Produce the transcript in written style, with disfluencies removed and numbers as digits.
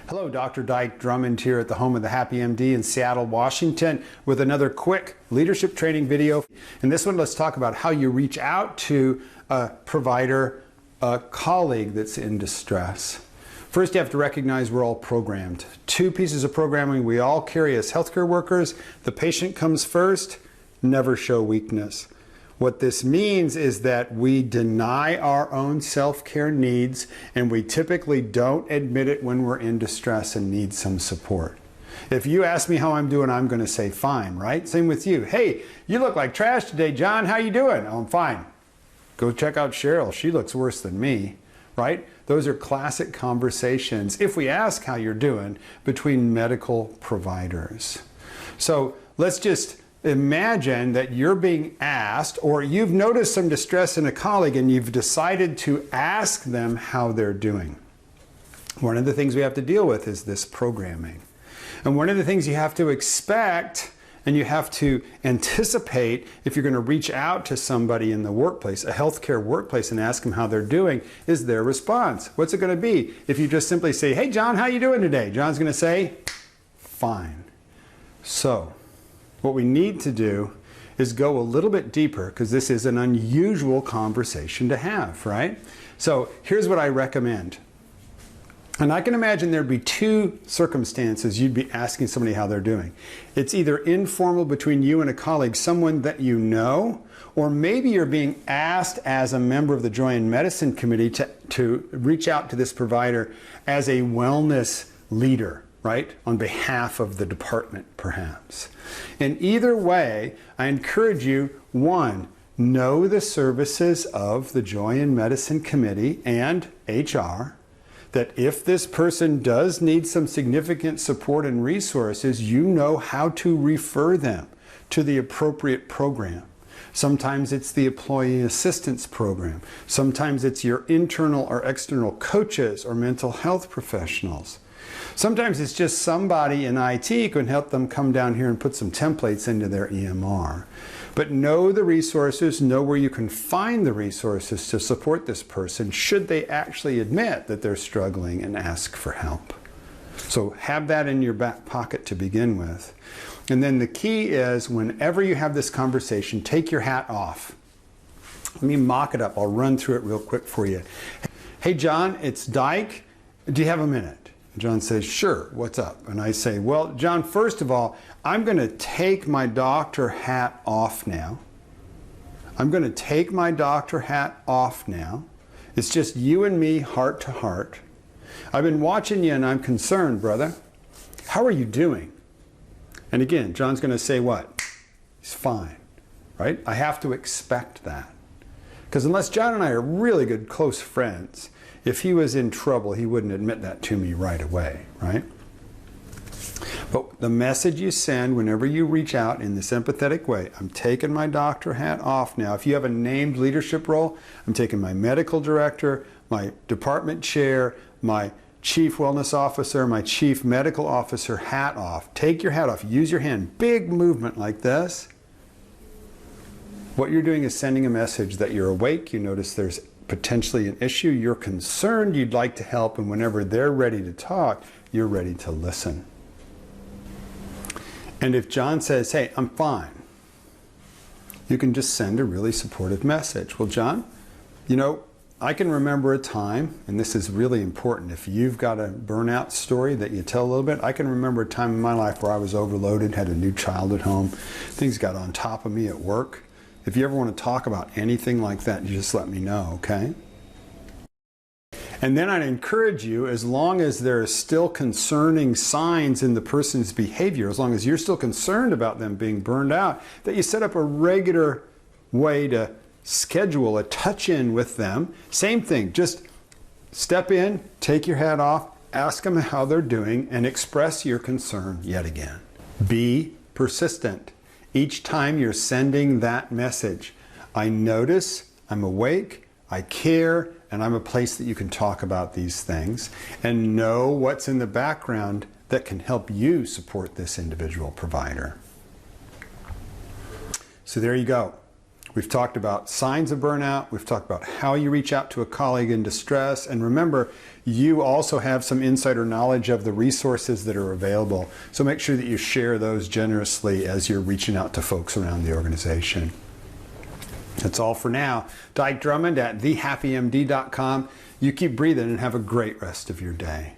Hello, Dr. Dyke Drummond here at the home of the Happy MD in Seattle, Washington, with another quick leadership training video. In this one, let's talk about how you reach out to a provider, a colleague that's in distress. First, you have to recognize we're all programmed. Two pieces of programming we all carry as healthcare workers. The patient comes first, never show weakness. What this means is that we deny our own self-care needs, and we typically don't admit it when we're in distress and need some support. If you ask me how I'm doing, I'm going to say fine, right? Same with you. Hey, you look like trash today, John. How you doing? Oh, I'm fine. Go check out Cheryl. She looks worse than me, right? Those are classic conversations, if we ask how you're doing, between medical providers. So let's just imagine that you're being asked, or you've noticed some distress in a colleague and you've decided to ask them how they're doing. One of the things we have to deal with is this programming. And one of the things you have to expect and you have to anticipate if you're going to reach out to somebody in the workplace, a healthcare workplace, and ask them how they're doing, is their response. What's it going to be? If you just simply say, hey John, how you doing today? John's going to say, fine. So what we need to do is go a little bit deeper, because this is an unusual conversation to have, right? So here's what I recommend. And I can imagine there'd be two circumstances you'd be asking somebody how they're doing. It's either informal between you and a colleague, someone that you know, or maybe you're being asked as a member of the Joy in Medicine Committee to reach out to this provider as a wellness leader, right? On behalf of the department, perhaps. In either way, I encourage you, one, know the services of the Joy in Medicine Committee and HR, that if this person does need some significant support and resources, you know how to refer them to the appropriate program. Sometimes it's the employee assistance program. Sometimes it's your internal or external coaches or mental health professionals. Sometimes it's just somebody in IT who can help them come down here and put some templates into their EMR. But know the resources, know where you can find the resources to support this person should they actually admit that they're struggling and ask for help. So have that in your back pocket to begin with. And then the key is, whenever you have this conversation, take your hat off. Let me mock it up. I'll run through it real quick for you. Hey John, it's Dyke. Do you have a minute? John says, sure, what's up? And I say, well, John, first of all, I'm going to take my doctor hat off now. I'm going to take my doctor hat off now. It's just you and me, heart to heart. I've been watching you and I'm concerned, brother. How are you doing? And again, John's going to say what? He's fine, right? I have to expect that. Because unless John and I are really good, close friends, if he was in trouble, he wouldn't admit that to me right away, right? But the message you send whenever you reach out in this empathetic way, I'm taking my doctor hat off now. If you have a named leadership role, I'm taking my medical director, my department chair, my chief wellness officer, my chief medical officer hat off. Take your hat off. Use your hand. Big movement like this. What you're doing is sending a message that you're awake. You notice there's potentially an issue, you're concerned, you'd like to help, and whenever they're ready to talk, you're ready to listen. And if John says, hey, I'm fine, you can just send a really supportive message. Well, John, you know, I can remember a time, and this is really important, if you've got a burnout story that you tell a little bit, I can remember a time in my life where I was overloaded, had a new child at home, things got on top of me at work. If you ever want to talk about anything like that, you just let me know, okay? And then I'd encourage you, as long as there are still concerning signs in the person's behavior, as long as you're still concerned about them being burned out, that you set up a regular way to schedule a touch-in with them. Same thing, just step in, take your hat off, ask them how they're doing, and express your concern yet again. Be persistent. Each time you're sending that message, I notice, I'm awake, I care, and I'm a place that you can talk about these things, and know what's in the background that can help you support this individual provider. So there you go. We've talked about signs of burnout. We've talked about how you reach out to a colleague in distress. And remember, you also have some insider knowledge of the resources that are available. So make sure that you share those generously as you're reaching out to folks around the organization. That's all for now. Dyke Drummond at thehappymd.com. You keep breathing and have a great rest of your day.